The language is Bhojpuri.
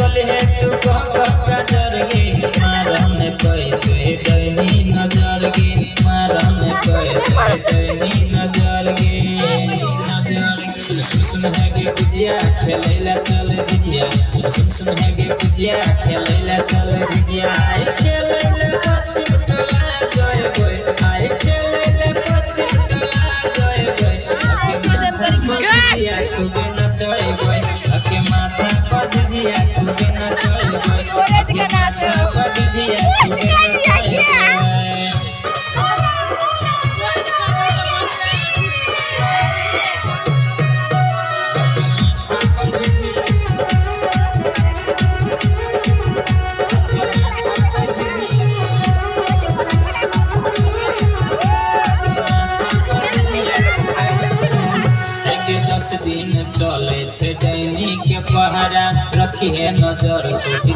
बोले है तू का जर गे मारन कोई कोई डैनी नजर गे मारन कोई कोई डैनी नजर गे सुन सुन सुन है गे गुजिया खेलैला चल जिजिया सुन सुन सुन है गे गुजिया खेलैला चल जिजिया आई खेलैला पश्चिम टोला जय बोय आई खेलैला पश्चिम टोला जय बोय जिजिया तू बिना चय बोय अके माथा पर जिजिया तू बिना चय बोय अके माथा पर जिजिया तू बिना चय बोय दिन चले छे डैनी के पहरा रखी है नजर सूट